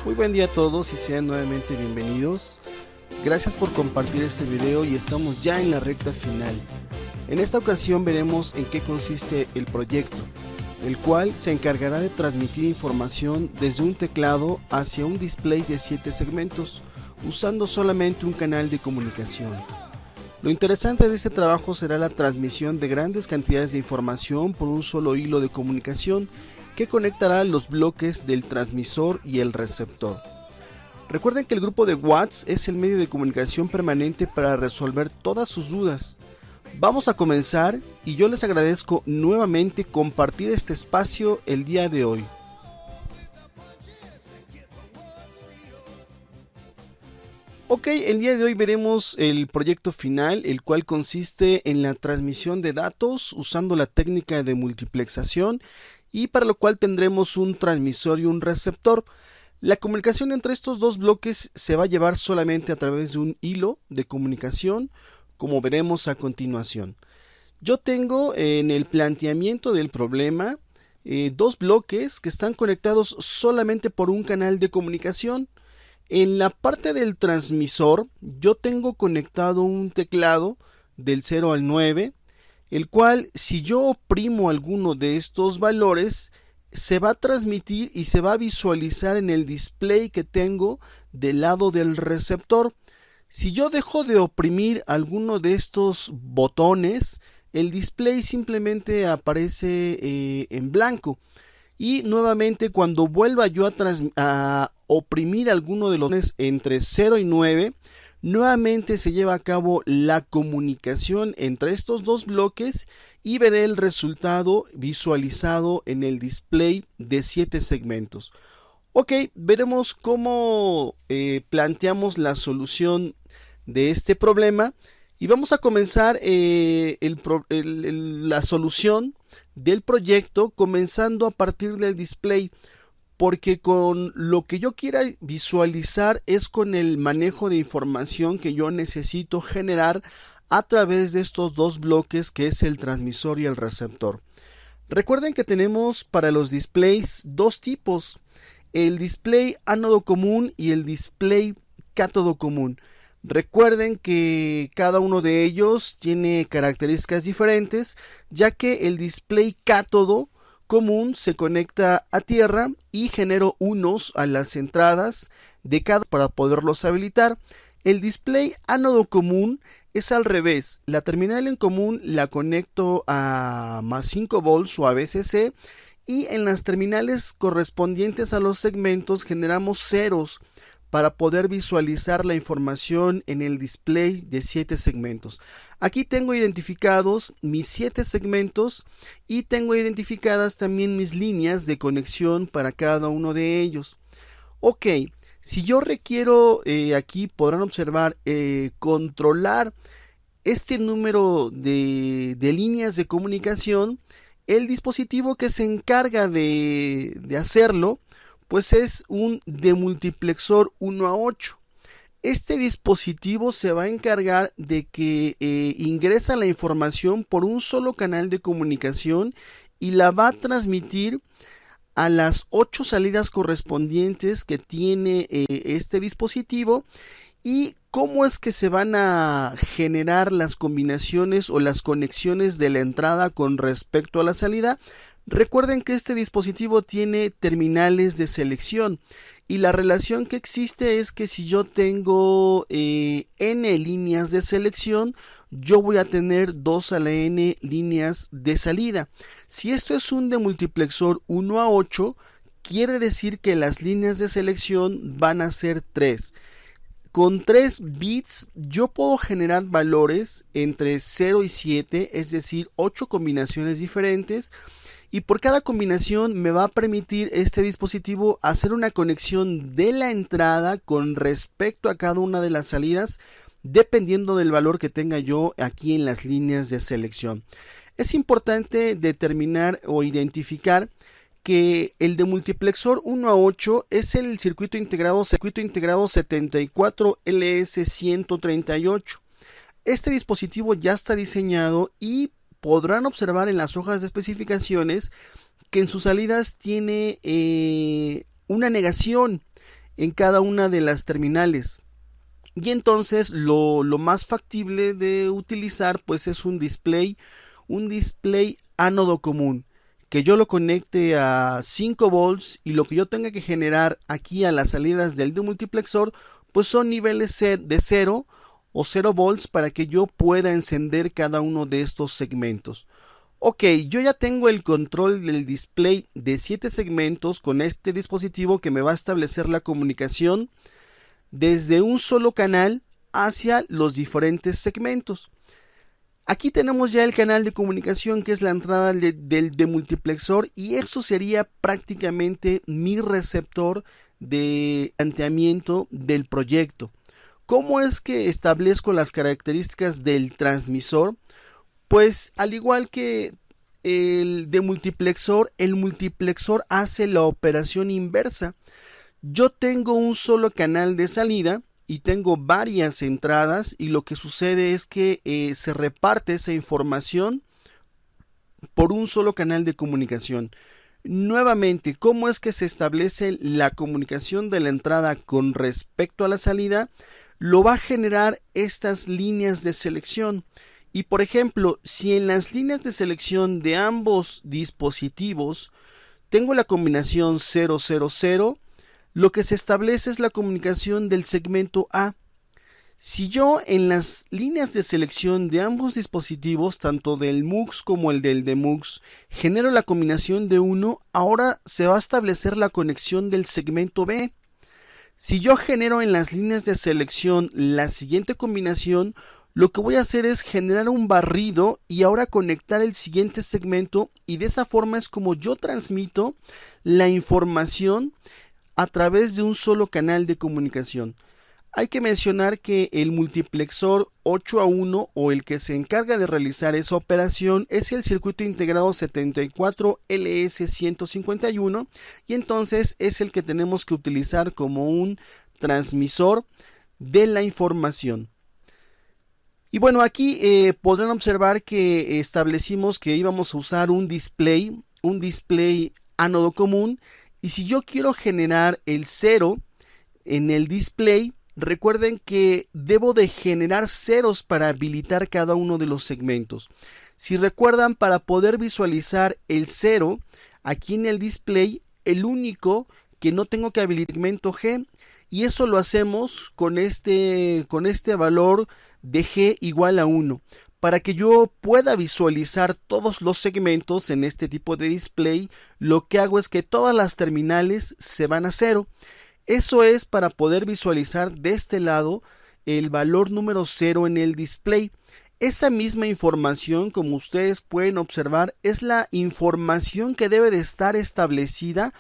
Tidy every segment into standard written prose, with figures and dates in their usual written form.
Muy buen día a todos y sean nuevamente bienvenidos. Gracias por compartir este video y estamos ya en la recta final. En esta ocasión veremos en qué consiste el proyecto, el cual se encargará de transmitir información desde un teclado hacia un display de 7 segmentos, usando solamente un canal de comunicación. Lo interesante de este trabajo será la transmisión de grandes cantidades de información por un solo hilo de comunicación que conectará los bloques del transmisor y el receptor. Recuerden que el grupo de WhatsApp es el medio de comunicación permanente para resolver todas sus dudas. Vamos a comenzar y yo les agradezco nuevamente compartir este espacio el día de hoy. Ok, el día de hoy veremos el proyecto final, el cual consiste en la transmisión de datos usando la técnica de multiplexación y para lo cual tendremos un transmisor y un receptor. La comunicación entre estos dos bloques se va a llevar solamente a través de un hilo de comunicación, como veremos a continuación. Yo tengo en el planteamiento del problema dos bloques que están conectados solamente por un canal de comunicación. En la parte del transmisor yo tengo conectado un teclado del 0 al 9, el cual si yo oprimo alguno de estos valores se va a transmitir y se va a visualizar en el display que tengo del lado del receptor. Si yo dejo de oprimir alguno de estos botones, el display simplemente aparece en blanco. Y nuevamente cuando vuelva yo a oprimir alguno de los botones entre 0 y 9, nuevamente se lleva a cabo la comunicación entre estos dos bloques y veré el resultado visualizado en el display de 7 segmentos. Ok, veremos cómo planteamos la solución de este problema y vamos a comenzar la solución del proyecto comenzando a partir del display, porque con lo que yo quiera visualizar es con el manejo de información que yo necesito generar a través de estos dos bloques que es el transmisor y el receptor. Recuerden que tenemos para los displays dos tipos, el display ánodo común y el display cátodo común. Recuerden que cada uno de ellos tiene características diferentes, ya que el display cátodo común se conecta a tierra y genero unos a las entradas de cada para poderlos habilitar. El display ánodo común es al revés, la terminal en común la conecto a más 5 volts o a VCC y en las terminales correspondientes a los segmentos generamos ceros para poder visualizar la información en el display de 7 segmentos. Aquí tengo identificados mis 7 segmentos y tengo identificadas también mis líneas de conexión para cada uno de ellos. Ok, si yo requiero, aquí podrán observar, controlar este número de líneas de comunicación, el dispositivo que se encarga de hacerlo pues es un demultiplexor 1 a 8. Este dispositivo se va a encargar de que ingresa la información por un solo canal de comunicación y la va a transmitir a las 8 salidas correspondientes que tiene este dispositivo. ¿Y cómo es que se van a generar las combinaciones o las conexiones de la entrada con respecto a la salida? Recuerden que este dispositivo tiene terminales de selección y la relación que existe es que si yo tengo n líneas de selección, yo voy a tener 2 a la n líneas de salida. Si esto es un demultiplexor 1 a 8, quiere decir que las líneas de selección van a ser 3. Con 3 bits yo puedo generar valores entre 0 y 7, es decir, 8 combinaciones diferentes. Y por cada combinación me va a permitir este dispositivo hacer una conexión de la entrada con respecto a cada una de las salidas, dependiendo del valor que tenga yo aquí en las líneas de selección. Es importante determinar o identificar que el demultiplexor 1 a 8 es el circuito integrado 74LS138. Este dispositivo ya está diseñado y podrán observar en las hojas de especificaciones que en sus salidas tiene una negación. en cada una de las terminales. Y entonces lo más factible de utilizar pues es un display ánodo común, que yo lo conecte a 5 volts y lo que yo tenga que generar aquí a las salidas del demultiplexor pues son niveles de 0 o 0 volts para que yo pueda encender cada uno de estos segmentos. Ok, yo ya tengo el control del display de 7 segmentos con este dispositivo que me va a establecer la comunicación desde un solo canal hacia los diferentes segmentos. Aquí tenemos ya el canal de comunicación que es la entrada del demultiplexor y eso sería prácticamente mi receptor de planteamiento del proyecto. ¿Cómo es que establezco las características del transmisor? Pues al igual que el demultiplexor, el multiplexor hace la operación inversa. Yo tengo un solo canal de salida y tengo varias entradas y lo que sucede es que se reparte esa información por un solo canal de comunicación. Nuevamente, ¿cómo es que se establece la comunicación de la entrada con respecto a la salida? Lo va a generar estas líneas de selección. Y por ejemplo, si en las líneas de selección de ambos dispositivos tengo la combinación 000, lo que se establece es la comunicación del segmento A. Si yo en las líneas de selección de ambos dispositivos, tanto del MUX como el del DeMUX, genero la combinación de 1, ahora se va a establecer la conexión del segmento B. Si yo genero en las líneas de selección la siguiente combinación, lo que voy a hacer es generar un barrido y ahora conectar el siguiente segmento y de esa forma es como yo transmito la información a través de un solo canal de comunicación. Hay que mencionar que el multiplexor 8 a 1 o el que se encarga de realizar esa operación es el circuito integrado 74LS151 y entonces es el que tenemos que utilizar como un transmisor de la información. Y bueno, aquí podrán observar que establecimos que íbamos a usar un display ánodo común. Y si yo quiero generar el 0 en el display, recuerden que debo de generar ceros para habilitar cada uno de los segmentos. Si recuerdan, para poder visualizar el 0 aquí en el display, el único que no tengo que habilitar es el segmento G. Y eso lo hacemos con este valor de G igual a 1. Para que yo pueda visualizar todos los segmentos en este tipo de display, lo que hago es que todas las terminales se van a 0. Eso es para poder visualizar de este lado el valor número 0 en el display. Esa misma información, como ustedes pueden observar, es la información que debe de estar establecida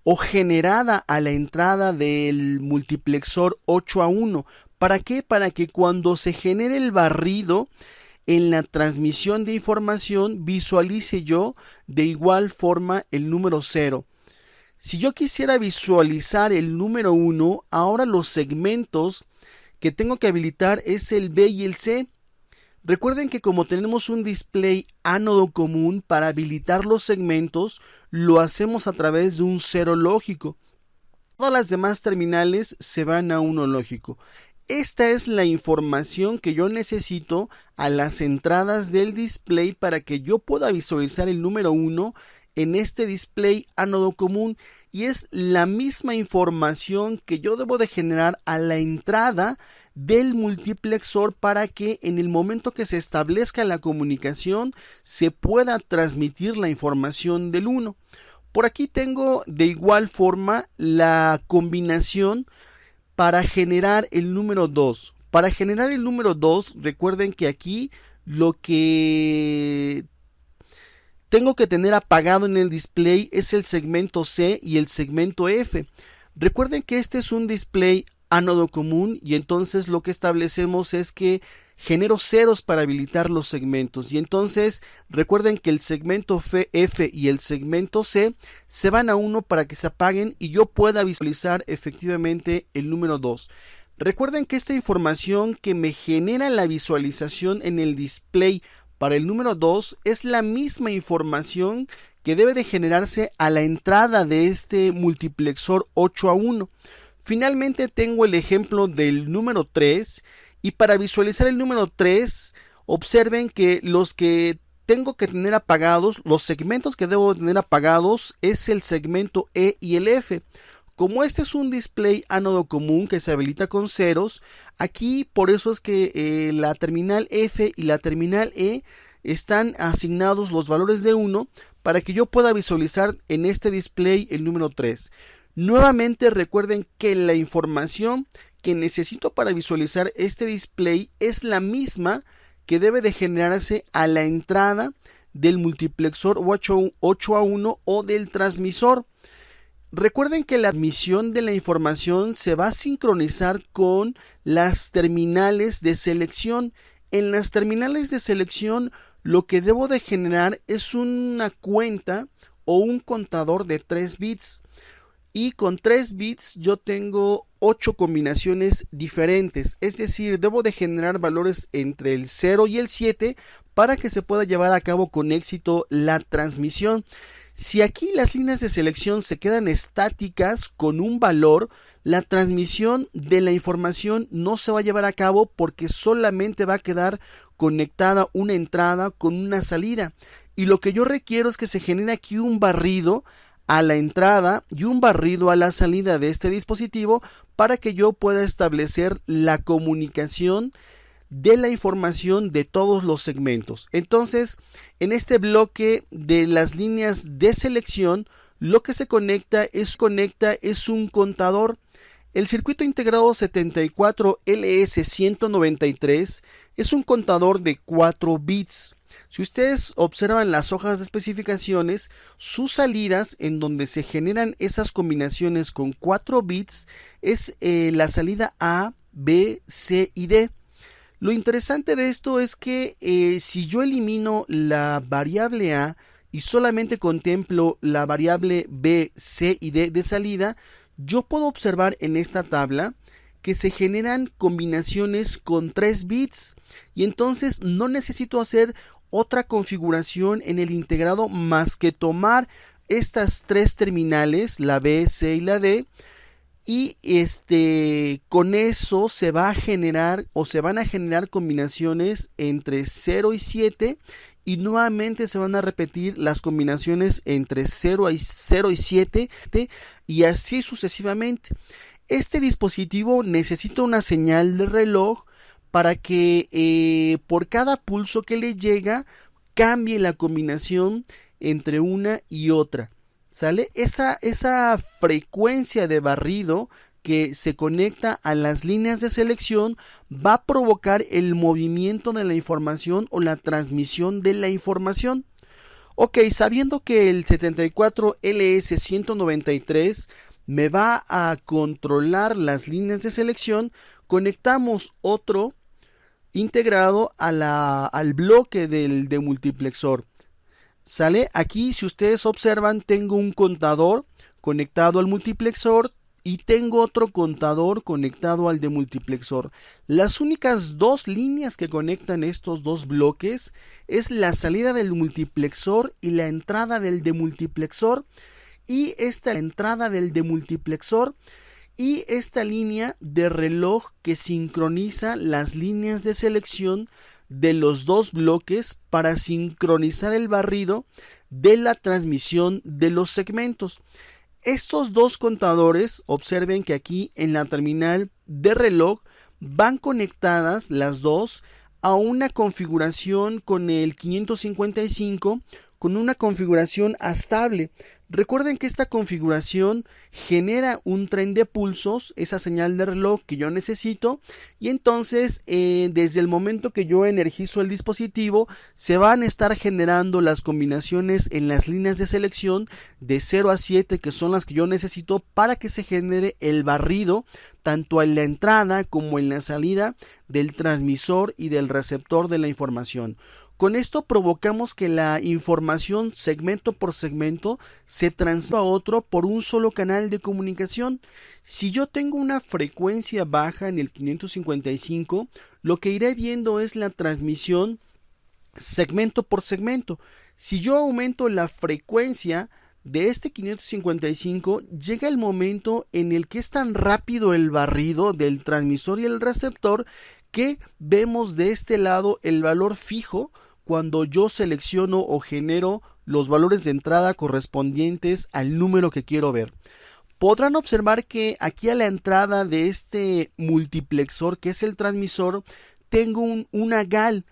o generada a la entrada del multiplexor 8 a 1. ¿Para qué? Para que cuando se genere el barrido en la transmisión de información visualice yo de igual forma el número 0. Si yo quisiera visualizar el número 1, ahora los segmentos que tengo que habilitar es el B y el C. Recuerden que como tenemos un display ánodo común, para habilitar los segmentos lo hacemos a través de un 0 lógico. Todas las demás terminales se van a 1 lógico. Esta es la información que yo necesito a las entradas del display para que yo pueda visualizar el número 1 en este display ánodo común y es la misma información que yo debo de generar a la entrada del multiplexor para que en el momento que se establezca la comunicación se pueda transmitir la información del 1. Por aquí tengo de igual forma la combinación para generar el número 2. Para generar el número 2, recuerden que aquí lo que tengo que tener apagado en el display es el segmento C y el segmento F. Recuerden que este es un display ánodo común y entonces lo que establecemos es que genero ceros para habilitar los segmentos y entonces recuerden que el segmento F y el segmento C se van a 1 para que se apaguen y yo pueda visualizar efectivamente el número 2. Recuerden que esta información que me genera la visualización en el display para el número 2 es la misma información que debe de generarse a la entrada de este multiplexor 8 a 1. Finalmente tengo el ejemplo del número 3 y para visualizar el número 3 observen que los que tengo que tener apagados, los segmentos que debo tener apagados es el segmento E y el F. Como este es un display ánodo común que se habilita con ceros, aquí por eso es que la terminal F y la terminal E están asignados los valores de 1 para que yo pueda visualizar en este display el número 3. Nuevamente recuerden que la información que necesito para visualizar este display es la misma que debe de generarse a la entrada del multiplexor 8A1 o del transmisor. Recuerden que la admisión de la información se va a sincronizar con las terminales de selección. En las terminales de selección lo que debo de generar es una cuenta o un contador de 3 bits. Y con 3 bits yo tengo 8 combinaciones diferentes, es decir, debo de generar valores entre el 0 y el 7 para que se pueda llevar a cabo con éxito la transmisión. Si aquí las líneas de selección se quedan estáticas con un valor, la transmisión de la información no se va a llevar a cabo porque solamente va a quedar conectada una entrada con una salida. Y lo que yo requiero es que se genere aquí un barrido a la entrada y un barrido a la salida de este dispositivo para que yo pueda establecer la comunicación de la información de todos los segmentos. Entonces, en este bloque de las líneas de selección, lo que se conecta es un contador. El circuito integrado 74LS193 es un contador de 4 bits. Si ustedes observan las hojas de especificaciones, sus salidas en donde se generan esas combinaciones con 4 bits es la salida A, B, C y D. Lo interesante de esto es que si yo elimino la variable A y solamente contemplo la variable B, C y D de salida, yo puedo observar en esta tabla que se generan combinaciones con 3 bits y entonces no necesito hacer otra configuración en el integrado más que tomar estas 3 terminales, la B, C y la D, y con eso se va a generar o se van a generar combinaciones entre 0 y 7 y nuevamente se van a repetir las combinaciones entre 0 y 7 y así sucesivamente. Este dispositivo necesita una señal de reloj para que por cada pulso que le llega cambie la combinación entre una y otra. ¿Sale? Esa frecuencia de barrido que se conecta a las líneas de selección va a provocar el movimiento de la información o la transmisión de la información. Ok, sabiendo que el 74LS193 me va a controlar las líneas de selección, conectamos otro integrado al bloque del demultiplexor. ¿Sale? Aquí, si ustedes observan, tengo un contador conectado al multiplexor y tengo otro contador conectado al demultiplexor. Las únicas dos líneas que conectan estos dos bloques es la salida del multiplexor y la entrada del demultiplexor. Y esta entrada del demultiplexor y esta línea de reloj que sincroniza las líneas de selección de los dos bloques para sincronizar el barrido de la transmisión de los segmentos. Estos dos contadores, observen que aquí en la terminal de reloj van conectadas las dos a una configuración con el 555 con una configuración estable. Recuerden que esta configuración genera un tren de pulsos, esa señal de reloj que yo necesito, y entonces desde el momento que yo energizo el dispositivo se van a estar generando las combinaciones en las líneas de selección de 0 a 7 que son las que yo necesito para que se genere el barrido tanto en la entrada como en la salida del transmisor y del receptor de la información. Con esto provocamos que la información segmento por segmento se transfiera a otro por un solo canal de comunicación. Si yo tengo una frecuencia baja en el 555, lo que iré viendo es la transmisión segmento por segmento. Si yo aumento la frecuencia de este 555 llega el momento en el que es tan rápido el barrido del transmisor y el receptor que vemos de este lado el valor fijo cuando yo selecciono o genero los valores de entrada correspondientes al número que quiero ver. Podrán observar que aquí a la entrada de este multiplexor, que es el transmisor, tengo una GAL.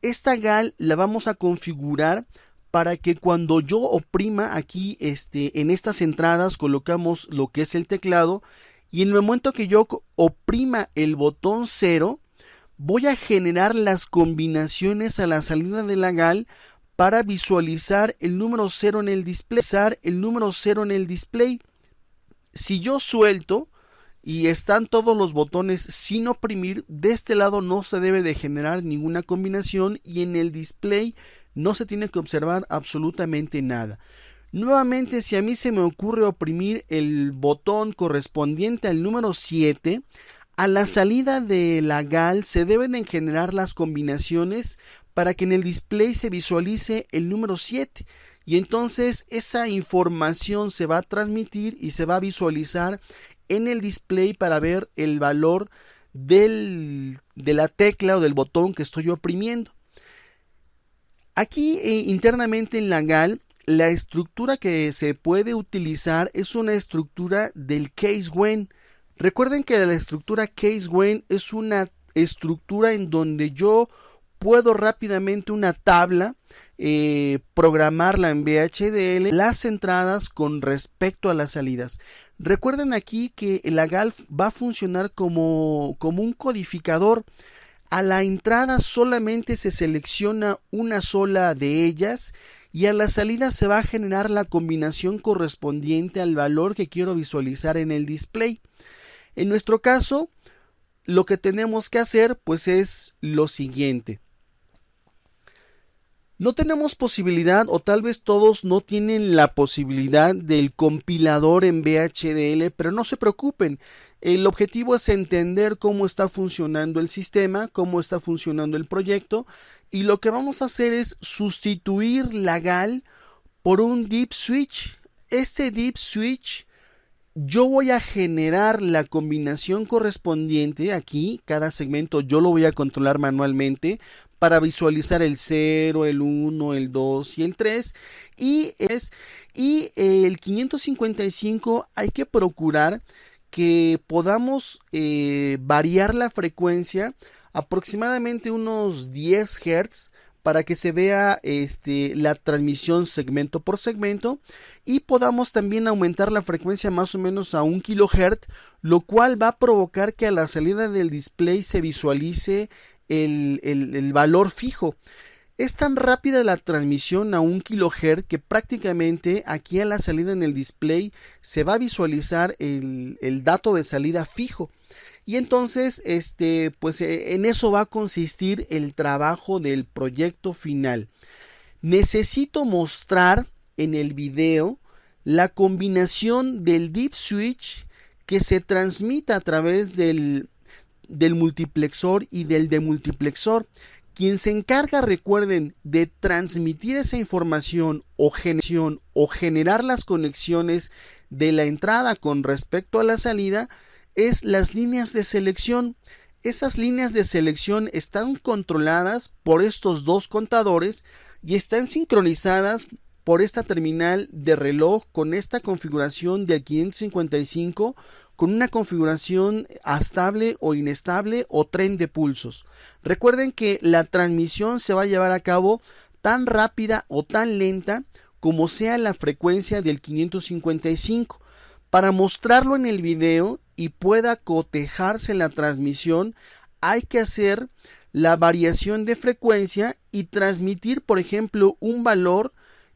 Esta GAL la vamos a configurar para que cuando yo oprima aquí en estas entradas colocamos lo que es el teclado, y en el momento que yo oprima el botón 0, voy a generar las combinaciones a la salida de la GAL para visualizar el número 0 en el display. Si yo suelto y están todos los botones sin oprimir, de este lado no se debe de generar ninguna combinación y en el display no se tiene que observar absolutamente nada. Nuevamente, si a mí se me ocurre oprimir el botón correspondiente al número 7, a la salida de la GAL se deben de generar las combinaciones para que en el display se visualice el número 7. Y entonces esa información se va a transmitir y se va a visualizar en el display para ver el valor de la tecla o del botón que estoy oprimiendo. Aquí internamente en la GAL, la estructura que se puede utilizar es una estructura del case when. Recuerden que la estructura case when es una estructura en donde yo puedo rápidamente una tabla programarla en VHDL las entradas con respecto a las salidas. Recuerden aquí que la GAL va a funcionar como un codificador. A la entrada solamente se selecciona una sola de ellas y a la salida se va a generar la combinación correspondiente al valor que quiero visualizar en el display. En nuestro caso, lo que tenemos que hacer pues es lo siguiente. No tenemos posibilidad, o tal vez todos no tienen la posibilidad del compilador en VHDL, pero no se preocupen. El objetivo es entender cómo está funcionando el sistema, cómo está funcionando el proyecto, y lo que vamos a hacer es sustituir la GAL por un deep switch. Este deep switch yo voy a generar la combinación correspondiente aquí, cada segmento yo lo voy a controlar manualmente para visualizar el 0, el 1, el 2 y el 3. Y el 555 hay que procurar que podamos variar la frecuencia aproximadamente unos 10 Hz para que se vea la transmisión segmento por segmento y podamos también aumentar la frecuencia más o menos a 1 kHz, lo cual va a provocar que a la salida del display se visualice el valor fijo. Es tan rápida la transmisión a 1 kHz que prácticamente aquí a la salida en el display se va a visualizar el dato de salida fijo. Y entonces, pues en eso va a consistir el trabajo del proyecto final. Necesito mostrar en el video la combinación del deep switch que se transmite a través del multiplexor y del demultiplexor. Quien se encarga, recuerden, de transmitir esa información o generar las conexiones de la entrada con respecto a la salida es las líneas de selección. Esas líneas de selección están controladas por estos dos contadores y están sincronizadas por esta terminal de reloj con esta configuración del 555 con una configuración estable o inestable o tren de pulsos. Recuerden que la transmisión se va a llevar a cabo tan rápida o tan lenta como sea la frecuencia del 555. Para mostrarlo en el video y pueda cotejarse la transmisión, hay que hacer la variación de frecuencia y transmitir, por ejemplo, un valor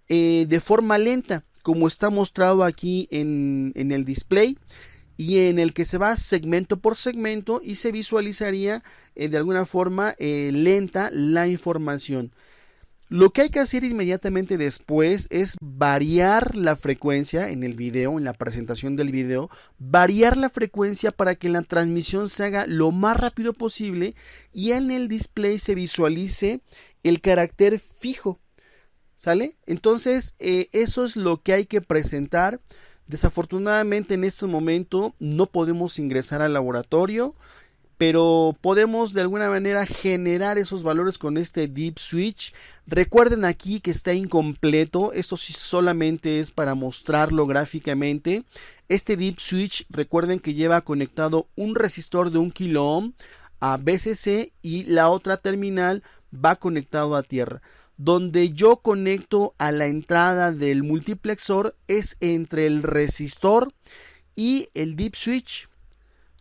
de forma lenta, como está mostrado aquí en el display, y en el que se va segmento por segmento y se visualizaría de alguna forma lenta la información. Lo que hay que hacer inmediatamente después es variar la frecuencia en el video, en la presentación del video, variar la frecuencia para que la transmisión se haga lo más rápido posible y en el display se visualice el carácter fijo. ¿Sale? Entonces, eso es lo que hay que presentar. Desafortunadamente en este momento no podemos ingresar al laboratorio, pero podemos de alguna manera generar esos valores con este Deep Switch. Recuerden aquí que está incompleto, esto sí solamente es para mostrarlo gráficamente. Este Deep Switch, recuerden que lleva conectado un resistor de 1 kilo ohm a BCC y la otra terminal va conectado a tierra. Donde yo conecto a la entrada del multiplexor es entre el resistor y el Deep Switch.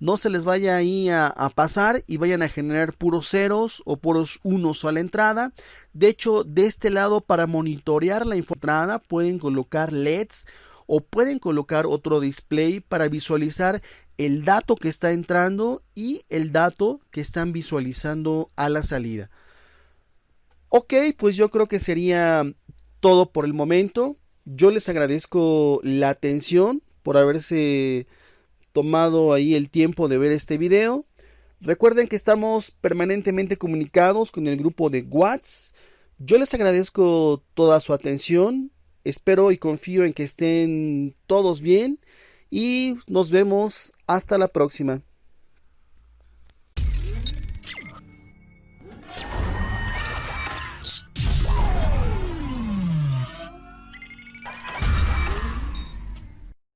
No se les vaya ahí a pasar y vayan a generar puros ceros o puros unos a la entrada. De hecho, de este lado, para monitorear la entrada pueden colocar LEDs o pueden colocar otro display para visualizar el dato que está entrando y el dato que están visualizando a la salida. Ok, pues yo creo que sería todo por el momento. Yo les agradezco la atención por haberse tomado ahí el tiempo de ver este video. Recuerden que estamos permanentemente comunicados con el grupo de WhatsApp. Yo les agradezco toda su atención. Espero y confío en que estén todos bien y nos vemos hasta la próxima.